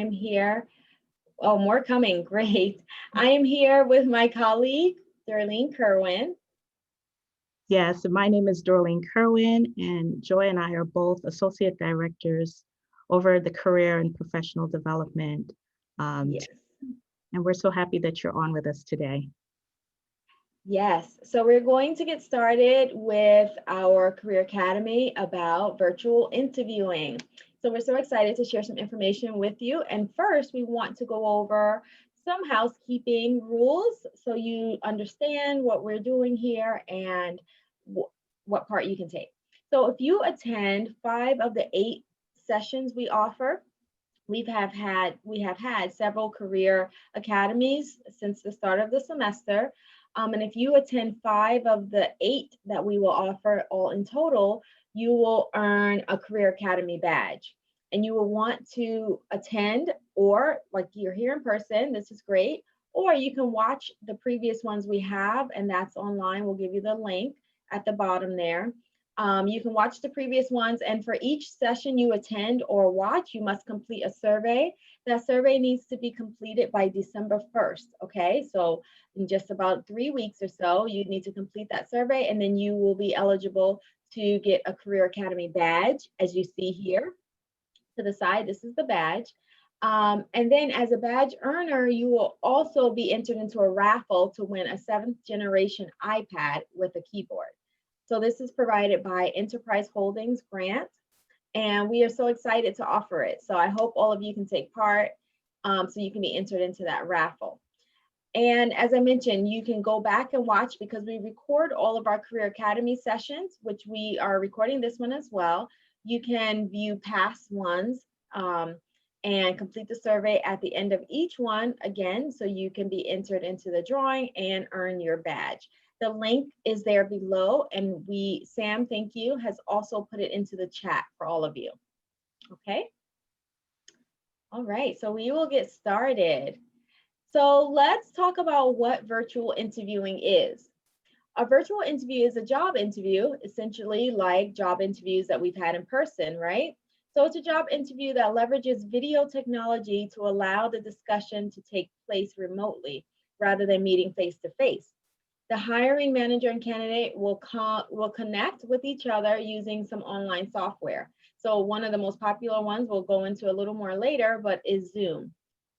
I'm here. Oh, more coming. Great. I am here with my colleague, Darlene Kerwin. Yes, my name is Darlene Kerwin, and Joy and I are both Associate Directors over the Career and Professional Development. Yes. And we're so happy that you're on with us today. Yes. So we're going to get started with our Career Academy about virtual interviewing. So we're so excited to share some information with you. And first, we want to go over some housekeeping rules so you understand what we're doing here and what part you can take. So if you attend 5 of the 8 sessions we offer, we have had several career academies since the start of the semester. And if you attend 5 of the 8 that we will offer all in total, you will earn a Career Academy badge. And you will want to attend, or like you're here in person, this is great, or you can watch the previous ones we have, and that's online. We'll give you the link at the bottom there. You can watch the previous ones, and for each session you attend or watch, you must complete a survey. That survey needs to be completed by December 1st, okay? So in just about 3 weeks or so, you need to complete that survey, and then you will be eligible to get a Career Academy badge, as you see here to the side. This is the badge. And then as a badge earner, you will also be entered into a raffle to win a 7th generation iPad with a keyboard. So this is provided by Enterprise Holdings Grant, and we are so excited to offer it. So I hope all of you can take part so you can be entered into that raffle. And as I mentioned, you can go back and watch because we record all of our Career Academy sessions, which we are recording this one as well. You can view past ones and complete the survey at the end of each one again, so you can be entered into the drawing and earn your badge. The link is there below, and Sam, thank you, has also put it into the chat for all of you. Okay. All right, so we will get started. So let's talk about what virtual interviewing is. A virtual interview is a job interview, essentially like job interviews that we've had in person, right? So it's a job interview that leverages video technology to allow the discussion to take place remotely rather than meeting face to face. The hiring manager and candidate will connect with each other using some online software. So one of the most popular ones we'll go into a little more later, but is Zoom.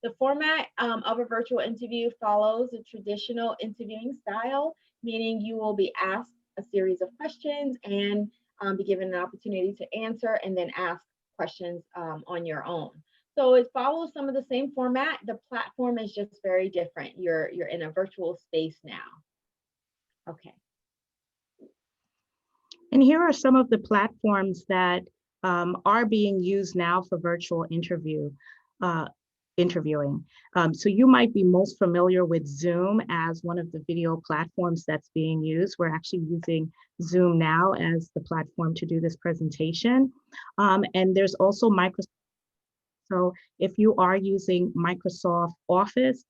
The format of a virtual interview follows a traditional interviewing style, meaning you will be asked a series of questions and be given an opportunity to answer and then ask questions on your own. So it follows some of the same format. The platform is just very different. You're in a virtual space now. Okay. And here are some of the platforms that are being used now for virtual interviewing. So you might be most familiar with Zoom as one of the video platforms that's being used. We're actually using Zoom now as the platform to do this presentation. And there's also Microsoft. So if you are using Microsoft Office,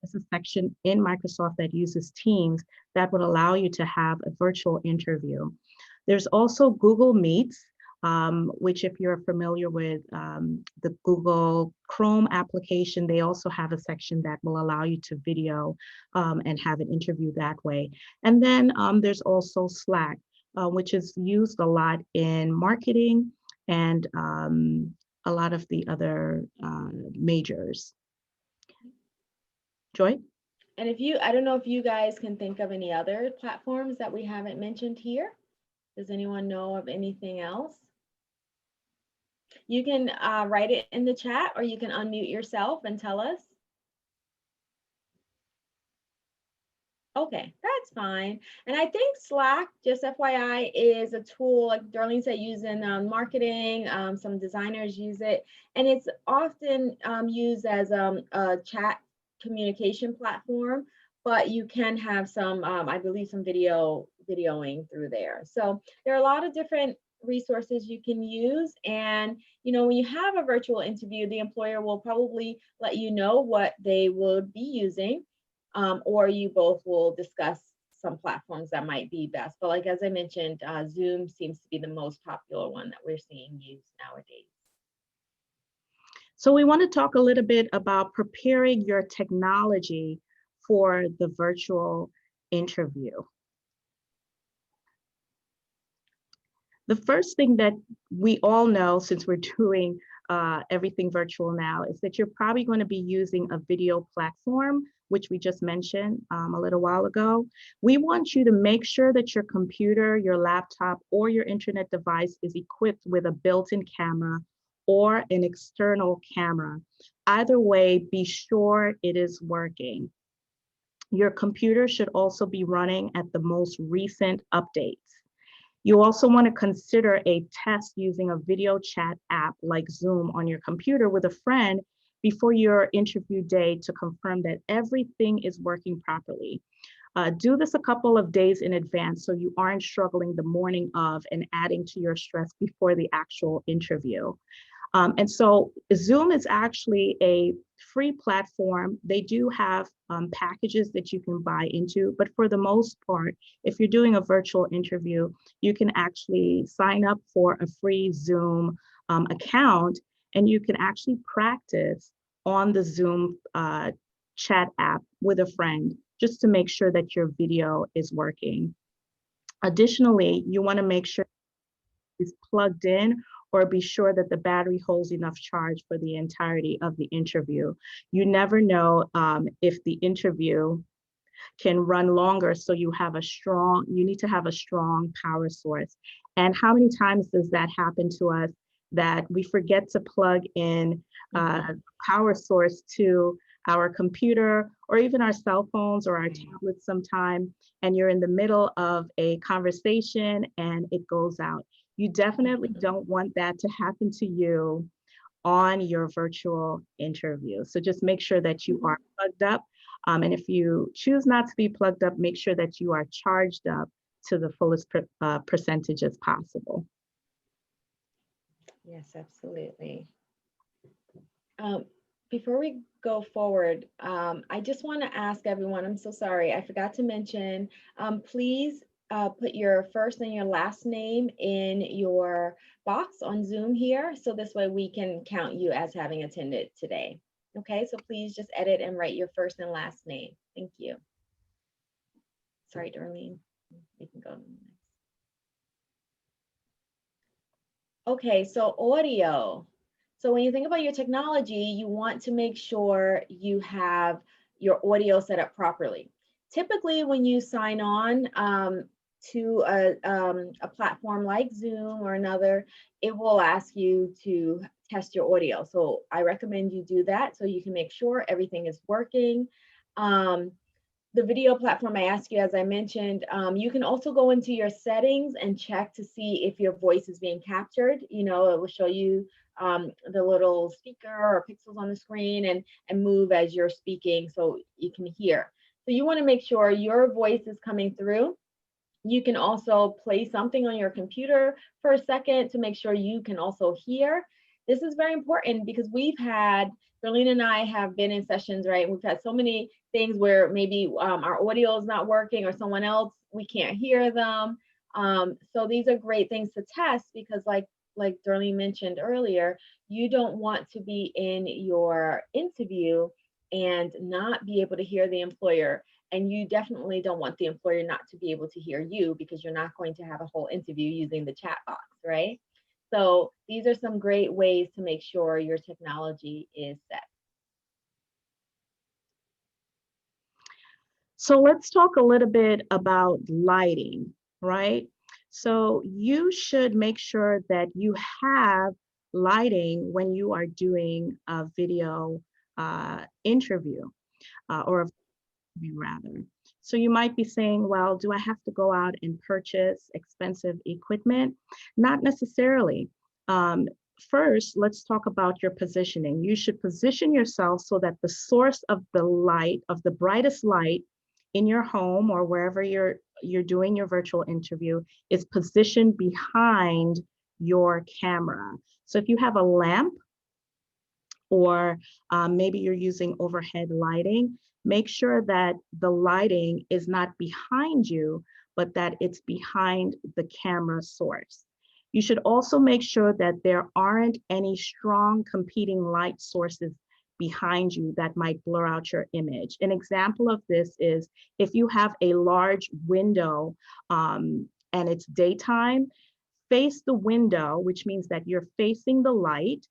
there's a section in Microsoft that uses Teams that would allow you to have a virtual interview. There's also Google Meets, which if you're familiar with the Google Chrome application, they also have a section that will allow you to video and have an interview that way. And then there's also Slack, which is used a lot in marketing and a lot of the other majors. Joy? And I don't know if you guys can think of any other platforms that we haven't mentioned here. Does anyone know of anything else? You can write it in the chat, or you can unmute yourself and tell us. Okay, that's fine. And I think Slack, just FYI, is a tool, like Darlene said, used in marketing. Some designers use it, and it's often used as a chat communication platform, but you can have some, I believe, some videoing through there. So there are a lot of different resources you can use. And, when you have a virtual interview, the employer will probably let you know what they would be using, or you both will discuss some platforms that might be best. But like, as I mentioned, Zoom seems to be the most popular one that we're seeing used nowadays. So we want to talk a little bit about preparing your technology for the virtual interview. The first thing that we all know, since we're doing everything virtual now, is that you're probably going to be using a video platform, which we just mentioned a little while ago. We want you to make sure that your computer, your laptop, or your internet device is equipped with a built-in camera or an external camera. Either way, be sure it is working. Your computer should also be running at the most recent updates. You also want to consider a test using a video chat app like Zoom on your computer with a friend before your interview day to confirm that everything is working properly. Do this a couple of days in advance so you aren't struggling the morning of and adding to your stress before the actual interview. And so Zoom is actually a free platform. They do have packages that you can buy into, but for the most part, if you're doing a virtual interview, you can actually sign up for a free Zoom account, and you can actually practice on the Zoom chat app with a friend just to make sure that your video is working. Additionally, you want to make sure it's plugged in, or be sure that the battery holds enough charge for the entirety of the interview. You never know if the interview can run longer, so you need to have a strong power source. And how many times does that happen to us, that we forget to plug in power source to our computer or even our cell phones or our tablets sometime, and you're in the middle of a conversation and it goes out. You definitely don't want that to happen to you on your virtual interview. So just make sure that you are plugged up. And if you choose not to be plugged up, make sure that you are charged up to the fullest percentage as possible. Yes, absolutely. Before we go forward, I just want to ask everyone, I'm so sorry, I forgot to mention, please put your first and your last name in your box on Zoom here, so this way we can count you as having attended today. Okay, so please just edit and write your first and last name. Thank you. Sorry, Darlene. We can go to the next. Okay, so audio. So when you think about your technology, you want to make sure you have your audio set up properly. Typically, when you sign on to a platform like Zoom or another, it will ask you to test your audio. So I recommend you do that so you can make sure everything is working. The video platform I asked you, as I mentioned, you can also go into your settings and check to see if your voice is being captured. You know, it will show you the little speaker or pixels on the screen and move as you're speaking so you can hear. So you want to make sure your voice is coming through. You can also play something on your computer for a second to make sure you can also hear. This is very important because Darlene and I have been in sessions, right? We've had so many things where maybe our audio is not working or someone else, we can't hear them. So these are great things to test because like Darlene mentioned earlier, you don't want to be in your interview and not be able to hear the employer. And you definitely don't want the employer not to be able to hear you because you're not going to have a whole interview using the chat box, right? So these are some great ways to make sure your technology is set. So let's talk a little bit about lighting, right? So you should make sure that you have lighting when you are doing a video interview or a interview rather. So you might be saying, well, do I have to go out and purchase expensive equipment? Not necessarily. First, let's talk about your positioning. You should position yourself so that the source of the light, of the brightest light in your home or wherever you're doing your virtual interview, is positioned behind your camera. So if you have a lamp or maybe you're using overhead lighting, make sure that the lighting is not behind you, but that it's behind the camera source. You should also make sure that there aren't any strong competing light sources behind you that might blur out your image. An example of this is if you have a large window and it's daytime, face the window, which means that you're facing the light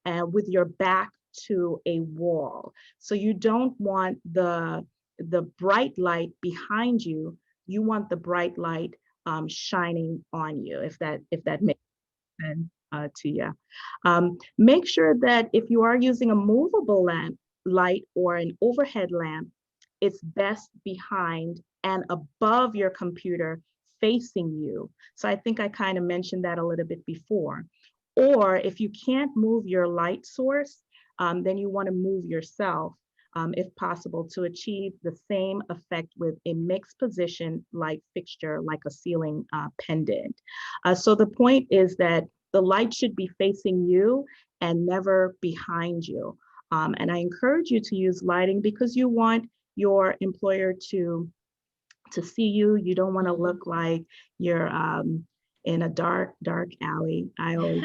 with your back to a wall. So you don't want the bright light behind you. You want the bright light shining on you, if that makes sense to you. Make sure that if you are using a movable light or an overhead lamp, it's best behind and above your computer facing you. So I think I kind of mentioned that a little bit before. Or if you can't move your light source, then you want to move yourself, if possible, to achieve the same effect with a mixed position light fixture, like a ceiling pendant. So the point is that the light should be facing you and never behind you. And I encourage you to use lighting because you want your employer to see you. You don't want to look like you're in a dark alley. I always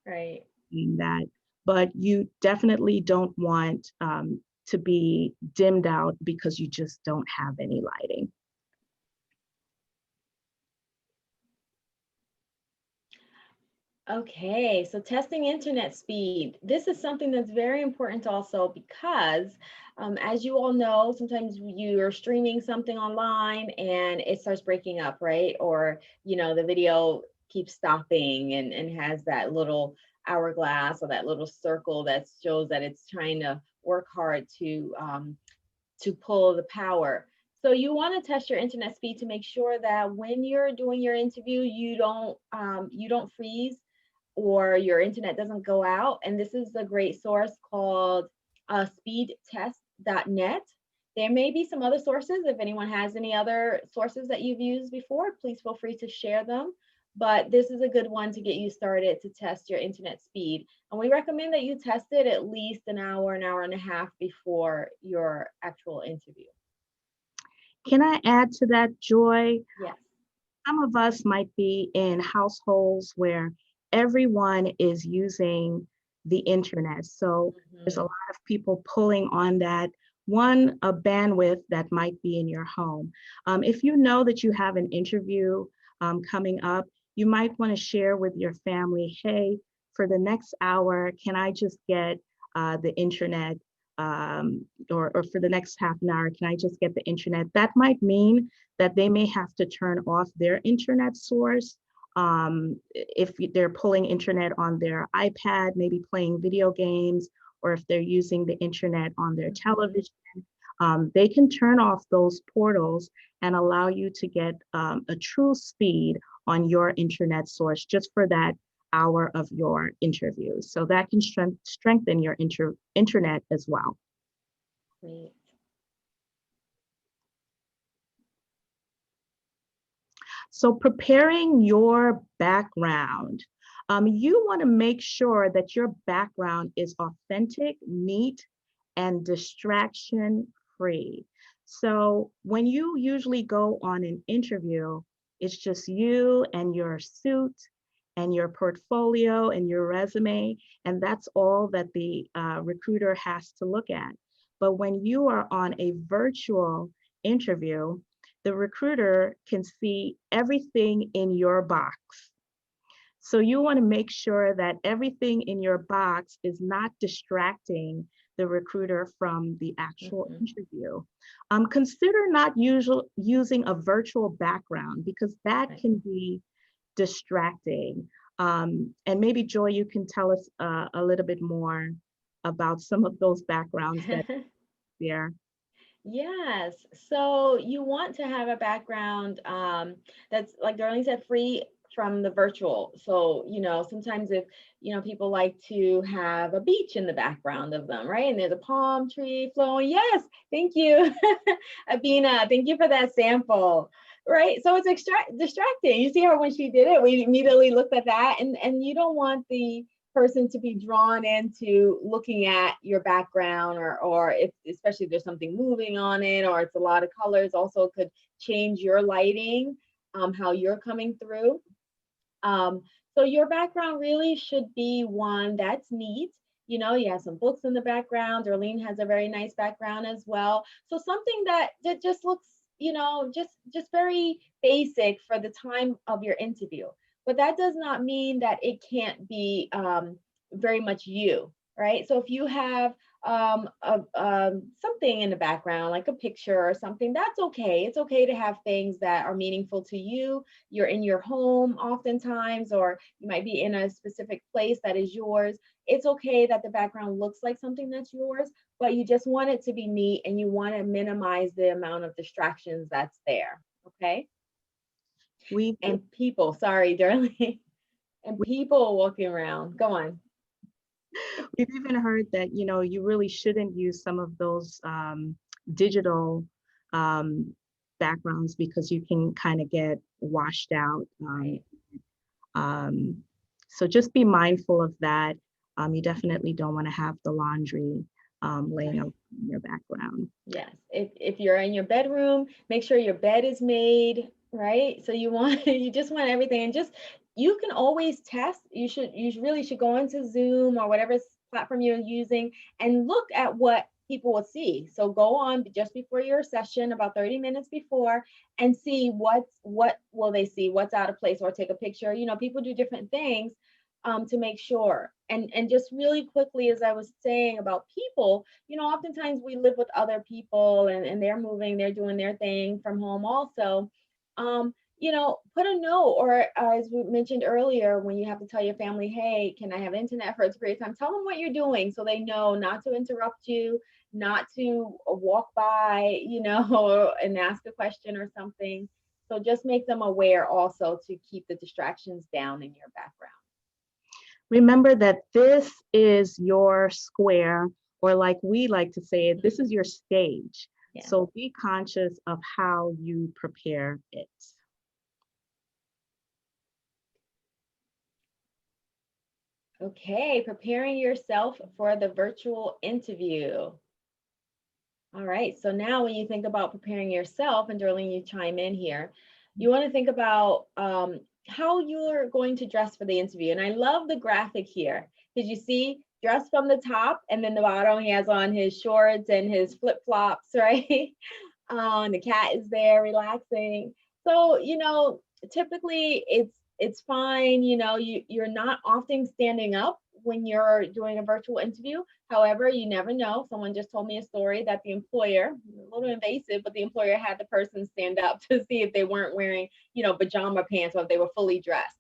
Right. mean that, but you definitely don't want to be dimmed out because you just don't have any lighting. Okay, so testing internet speed. This is something that's very important also because, as you all know, sometimes you're streaming something online and it starts breaking up, right? Or, the video keeps stopping and has that little hourglass or that little circle that shows that it's trying to work hard to pull the power. So you want to test your internet speed to make sure that when you're doing your interview, you don't freeze or your internet doesn't go out. And this is a great source called speedtest.net. There may be some other sources. If anyone has any other sources that you've used before, please feel free to share them. But this is a good one to get you started to test your internet speed. And we recommend that you test it at least an hour and a half before your actual interview. Can I add to that, Joy? Yes. Some of us might be in households where everyone is using the internet. So there's a lot of people pulling on that a bandwidth that might be in your home. If you know that you have an interview coming up, you might want to share with your family, hey, for the next hour, can I just get the internet? Or for the next half an hour, can I just get the internet? That might mean that they may have to turn off their internet source. If they're pulling internet on their iPad, maybe playing video games, or if they're using the internet on their television, they can turn off those portals and allow you to get a true speed on your internet source just for that hour of your interview. So that can strengthen your internet as well. Great. So preparing your background, you want to make sure that your background is authentic, neat, and distraction-free. So when you usually go on an interview, it's just you and your suit and your portfolio and your resume, and that's all that the recruiter has to look at. But when you are on a virtual interview, the recruiter can see everything in your box. So you want to make sure that everything in your box is not distracting the recruiter from the actual interview. Consider not using a virtual background because that can be distracting. And maybe Joy, you can tell us a little bit more about some of those backgrounds that are there. Yes. So you want to have a background that's, like Darlene said, free from the virtual. So, sometimes if, people like to have a beach in the background of them, right? And there's a palm tree flowing. Yes. Thank you. Abina, thank you for that sample. Right. So it's distracting. You see her when she did it, we immediately looked at that, and you don't want the person to be drawn into looking at your background, or if, especially if there's something moving on it, or it's a lot of colors, also could change your lighting, how you're coming through. So your background really should be one that's neat. You know, you have some books in the background. Darlene has a very nice background as well. So something that just looks, you know, just very basic for the time of your interview. But that does not mean that it can't be very much you, right? So if you have something in the background, like a picture or something, that's okay. It's okay to have things that are meaningful to you. You're in your home oftentimes, or you might be in a specific place that is yours. It's okay that the background looks like something that's yours, but you just want it to be neat and you want to minimize the amount of distractions that's there. Okay. We And people, sorry, darling, and we- people walking around. Go on. we've even heard that, you know, you really shouldn't use some of those digital um, backgrounds because you can kind of get washed out. Right. Um, so just be mindful of that. You definitely don't want to have the laundry laying Right. out in your background. Yes. If you're in your bedroom, make sure your bed is made, right? So you want you just want everything, and just you can always test. You really should go into Zoom or whatever platform you're using and look at what people will see. So go on just before your session, about 30 minutes before, and see what will they see, what's out of place, or take a picture. You know, people do different things to make sure. And just really quickly, as I was saying about people, you know, oftentimes we live with other people and they're moving, they're doing their thing from home also. You know, put a note, or as we mentioned earlier, when you have to tell your family, hey, can I have internet for a period of time? Tell them what you're doing so they know not to interrupt you, not to walk by, you know, and ask a question or something. So just make them aware also to keep the distractions down in your background. Remember that this is your square, or like we like to say it, this is your stage. Yeah. So be conscious of how you prepare it. Okay, preparing yourself for the virtual interview. All right, so now when you think about preparing yourself, and Darlene, you chime in here, you want to think about how you're going to dress for the interview. And I love the graphic here because you see dress from the top, and then the bottom he has on his shorts and his flip-flops, right? And the cat is there relaxing. So, you know, typically it's fine, you know, you're not often standing up when you're doing a virtual interview. However, you never know. Someone just told me a story that the employer, a little invasive, but the employer had the person stand up to see if they weren't wearing, you know, pajama pants or if they were fully dressed.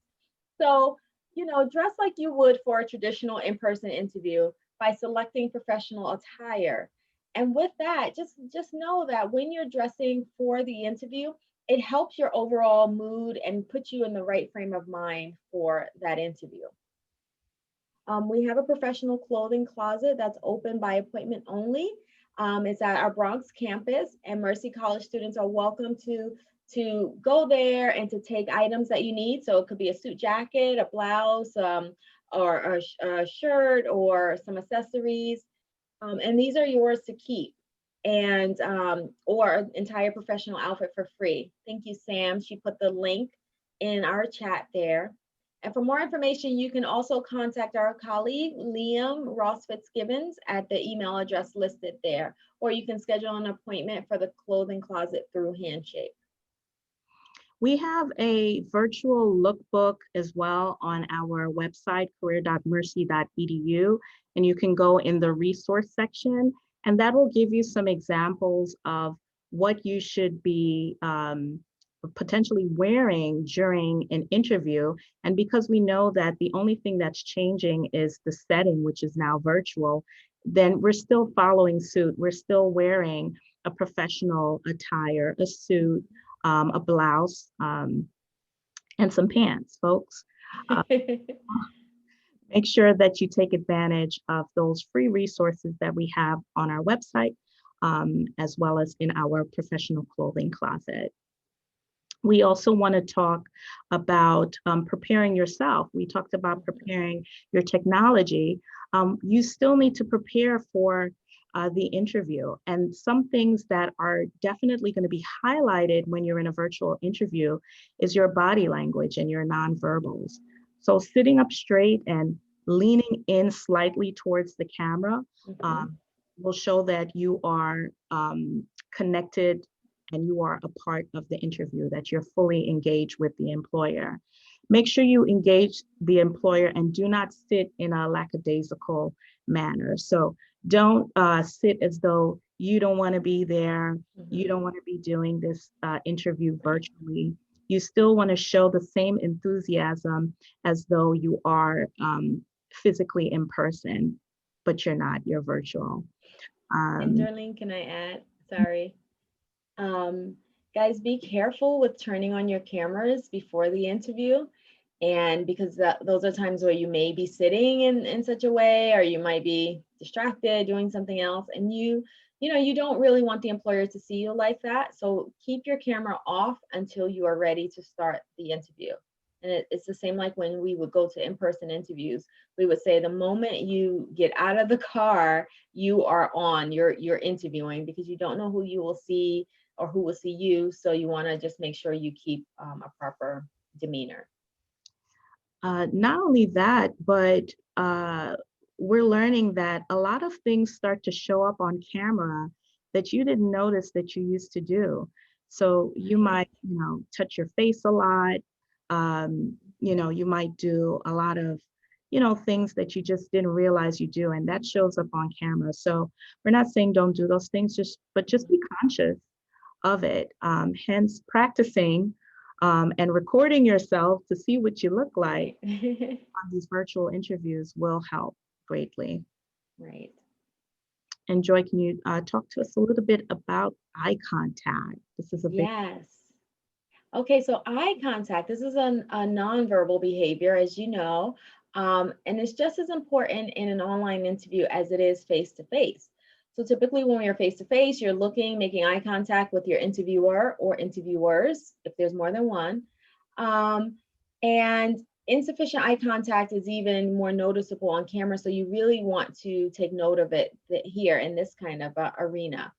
So, you know, dress like you would for a traditional in-person interview by selecting professional attire. And with that, just know that when you're dressing for the interview, it helps your overall mood and puts you in the right frame of mind for that interview. We have a professional clothing closet that's open by appointment only. It's at our Bronx campus, and Mercy College students are welcome to go there and to take items that you need. So it could be a suit jacket, a blouse, or a shirt, or some accessories. And these are yours to keep, and or an entire professional outfit for free. Thank you, Sam. She put the link in our chat there. And for more information, you can also contact our colleague, Liam Ross Fitzgibbons, at the email address listed there, or you can schedule an appointment for the clothing closet through Handshake. We have a virtual lookbook as well on our website, career.mercy.edu, and you can go in the resource section, and that will give you some examples of what you should be potentially wearing during an interview. And because we know that the only thing that's changing is the setting, which is now virtual, then we're still following suit. We're still wearing a professional attire, a suit, a blouse, and some pants, folks. Uh, Make sure that you take advantage of those free resources that we have on our website, as well as in our professional clothing closet. We also want to talk about preparing yourself. We talked about preparing your technology. You still need to prepare for the interview. And some things that are definitely going to be highlighted when you're in a virtual interview is your body language and your nonverbals. So sitting up straight and leaning in slightly towards the camera will show that you are connected and you are a part of the interview, that you're fully engaged with the employer. Make sure you engage the employer and do not sit in a lackadaisical manner. So don't sit as though you don't want to be there, you don't want to be doing this interview virtually. You still want to show the same enthusiasm as though you are physically in person, but you're not, you're virtual. And Darlene, can I add? Sorry. Guys, be careful with turning on your cameras before the interview. And because those are times where you may be sitting in such a way, or you might be distracted doing something else, and you don't really want the employer to see you like that. So keep your camera off until you are ready to start the interview. And it's the same like when we would go to in-person interviews. We would say the moment you get out of the car, you are on, you're interviewing, because you don't know who you will see or who will see you. So you want to just make sure you keep a proper demeanor. Not only that, but we're learning that a lot of things start to show up on camera that you didn't notice that you used to do. So you might, touch your face a lot. You might do a lot of, things that you just didn't realize you do, and that shows up on camera. So we're not saying don't do those things, but just be conscious of it. Hence, practicing and recording yourself to see what you look like on these virtual interviews will help greatly. Right. And Joy, can you talk to us a little bit about eye contact? This is a big. Yes. Okay, so eye contact, this is a nonverbal behavior, as you know, and it's just as important in an online interview as it is face-to-face. So typically when you're face-to-face, you're looking, making eye contact with your interviewer or interviewers, if there's more than one. And insufficient eye contact is even more noticeable on camera. So you really want to take note of it here in this kind of arena.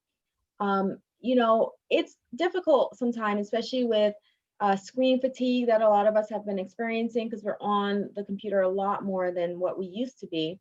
It's difficult sometimes, especially with screen fatigue that a lot of us have been experiencing because we're on the computer a lot more than what we used to be.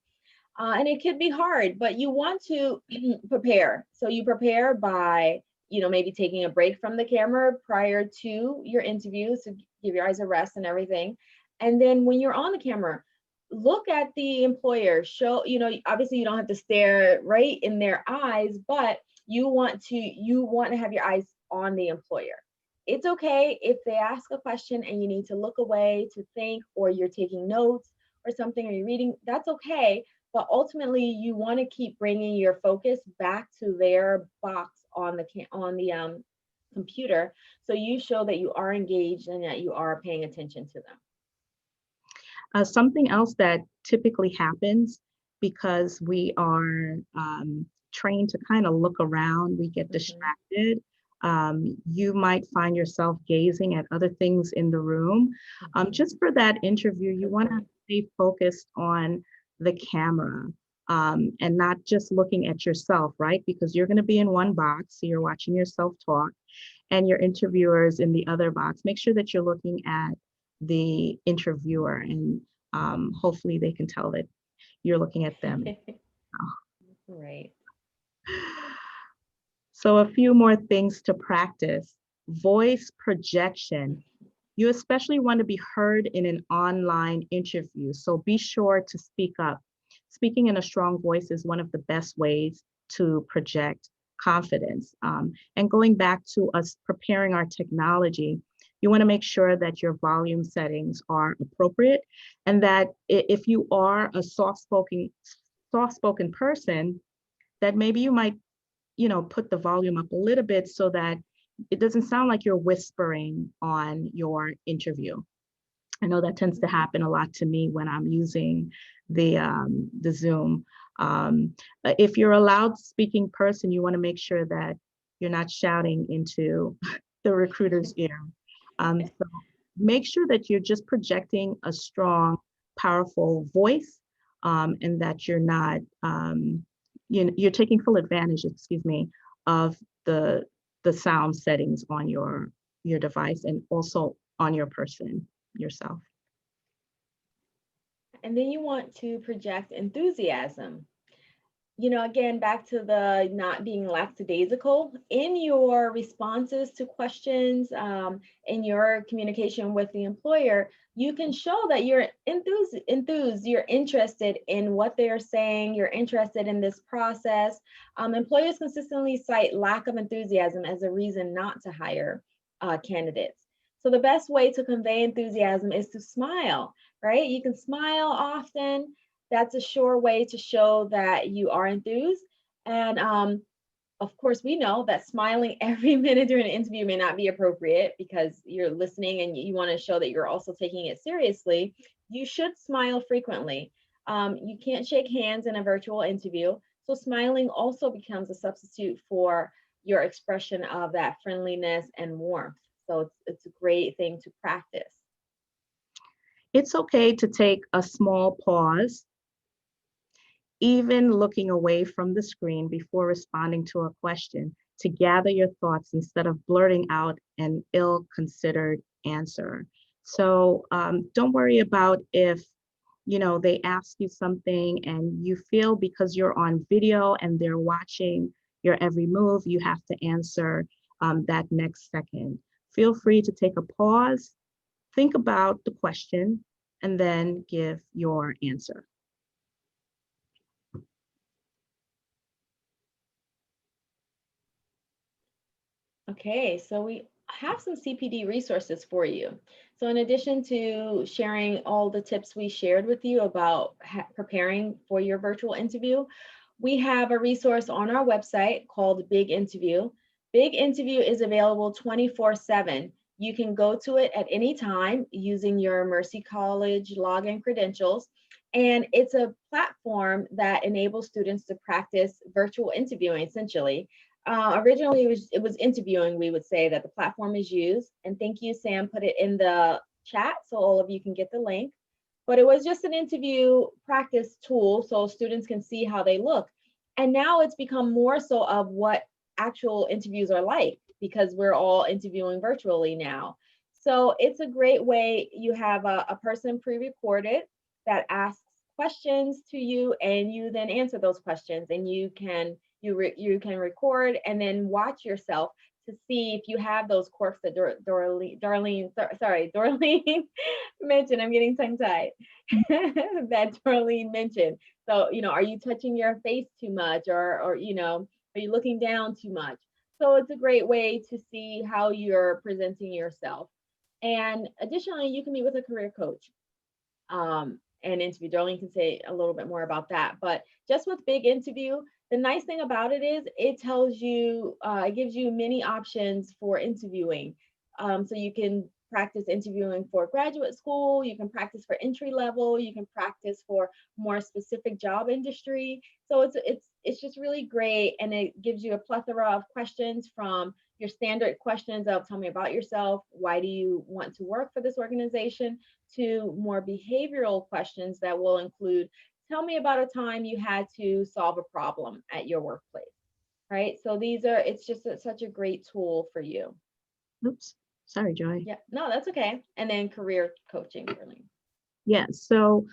And it could be hard, but you want to prepare. So you prepare by, maybe taking a break from the camera prior to your interview to give your eyes a rest and everything. And then when you're on the camera, look at the employer. Show, obviously you don't have to stare right in their eyes, but you want to have your eyes on the employer. It's okay if they ask a question and you need to look away to think, or you're taking notes or something, or you're reading, that's okay. But ultimately, you want to keep bringing your focus back to their box on the computer, so you show that you are engaged and that you are paying attention to them. Something else that typically happens because we are trained to kind of look around, we get distracted. You might find yourself gazing at other things in the room. Just for that interview, you want to stay focused on the camera and not just looking at yourself, right? Because you're going to be in one box, so you're watching yourself talk, and your interviewer is in the other box. Make sure that you're looking at the interviewer, and hopefully they can tell that you're looking at them. Right. So a few more things to practice. Voice projection. You especially want to be heard in an online interview, so be sure to speak up. Speaking in a strong voice is one of the best ways to project confidence. And going back to us preparing our technology, you want to make sure that your volume settings are appropriate, and that if you are a soft-spoken person, that maybe you might, put the volume up a little bit so that it doesn't sound like you're whispering on your interview. I know that tends to happen a lot to me when I'm using the Zoom. If you're a loud speaking person, you want to make sure that you're not shouting into the recruiter's ear. So make sure that you're just projecting a strong, powerful voice, and that you're not, you're taking full advantage, excuse me, of the sound settings on your device and also on your person yourself. And then you want to project enthusiasm. Again, back to the not being lackadaisical in your responses to questions, in your communication with the employer, you can show that you're enthused, you're interested in what they're saying, you're interested in this process. Employers consistently cite lack of enthusiasm as a reason not to hire candidates. So the best way to convey enthusiasm is to smile, right? You can smile often. That's a sure way to show that you are enthused. And of course, we know that smiling every minute during an interview may not be appropriate because you're listening and you want to show that you're also taking it seriously. You should smile frequently. You can't shake hands in a virtual interview. So smiling also becomes a substitute for your expression of that friendliness and warmth. So it's a great thing to practice. It's okay to take a small pause, even looking away from the screen before responding to a question, to gather your thoughts instead of blurting out an ill-considered answer. So don't worry about if they ask you something and you feel because you're on video and they're watching your every move, you have to answer that next second. Feel free to take a pause, think about the question, and then give your answer. Okay, so we have some CPD resources for you. So in addition to sharing all the tips we shared with you about preparing for your virtual interview, we have a resource on our website called Big Interview. Big Interview is available 24/7. You can go to it at any time using your Mercy College login credentials. And it's a platform that enables students to practice virtual interviewing essentially. Originally, it was interviewing, we would say that the platform is used. And thank you, Sam, put it in the chat so all of you can get the link. But it was just an interview practice tool so students can see how they look. And now it's become more so of what actual interviews are like because we're all interviewing virtually now. So it's a great way. You have a person pre-recorded that asks questions to you and you then answer those questions and you can record and then watch yourself to see if you have those quirks that Darlene mentioned. I'm getting tongue-tied. That Darlene mentioned. So, are you touching your face too much or are you looking down too much? So it's a great way to see how you're presenting yourself. And additionally, you can meet with a career coach and interview. Darlene can say a little bit more about that. But just with Big Interview, the nice thing about it is it tells you, it gives you many options for interviewing. So you can practice interviewing for graduate school, you can practice for entry level, you can practice for more specific job industry. So it's just really great, and it gives you a plethora of questions from your standard questions of tell me about yourself, why do you want to work for this organization, to more behavioral questions that will include tell me about a time you had to solve a problem at your workplace, right? So it's just such a great tool for you. Oops, sorry, Joy. Yeah, no, that's okay. And then career coaching, Darlene. Yeah, so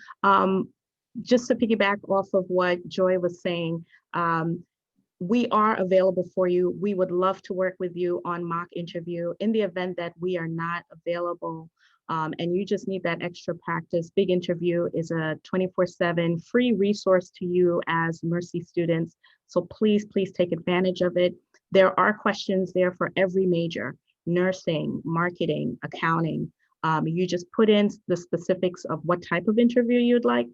just to piggyback off of what Joy was saying, we are available for you. We would love to work with you on mock interview. In the event that we are not available and you just need that extra practice, Big Interview is a 24/7 free resource to you as Mercy students. So please take advantage of it. There are questions there for every major: nursing, marketing, accounting. You just put in the specifics of what type of interview you'd like,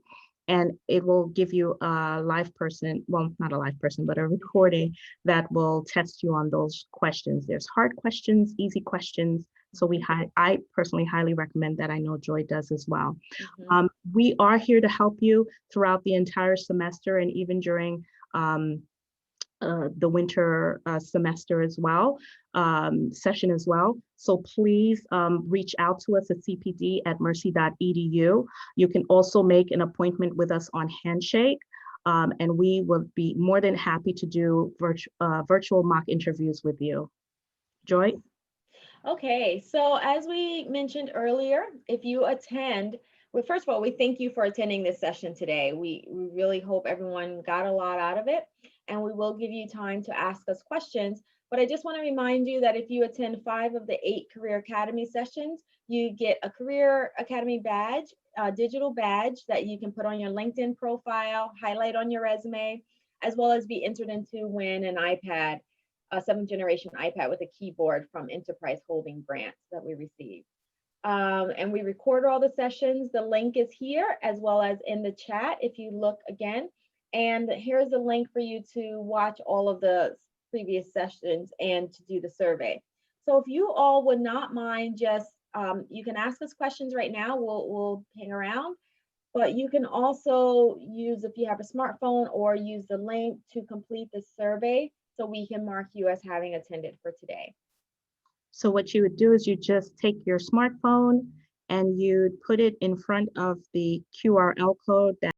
and it will give you a live person, well, not a live person, but a recording that will test you on those questions. There's hard questions, easy questions. So I personally highly recommend that. I know Joy does as well. Mm-hmm. We are here to help you throughout the entire semester and even during the winter semester as well, session as well. So please reach out to us at cpd@mercy.edu. You can also make an appointment with us on Handshake. and we will be more than happy to do virtual mock interviews with you. Joy? Okay, so as we mentioned earlier, if you attend, well, first of all, we thank you for attending this session today. We really hope everyone got a lot out of it, and we will give you time to ask us questions. But I just want to remind you that if you attend 5 of the 8 Career Academy sessions, you get a Career Academy badge, a digital badge that you can put on your LinkedIn profile, highlight on your resume, as well as be entered into win an iPad, a 7th generation iPad with a keyboard from Enterprise Holding grants that we received. And we record all the sessions. The link is here as well as in the chat if you look again. And here's a link for you to watch all of the previous sessions and to do the survey. So if you all would not mind just, you can ask us questions right now. We'll hang around. But you can also use, if you have a smartphone, or use the link to complete the survey so we can mark you as having attended for today. So what you would do is you just take your smartphone and you'd put it in front of the QR code that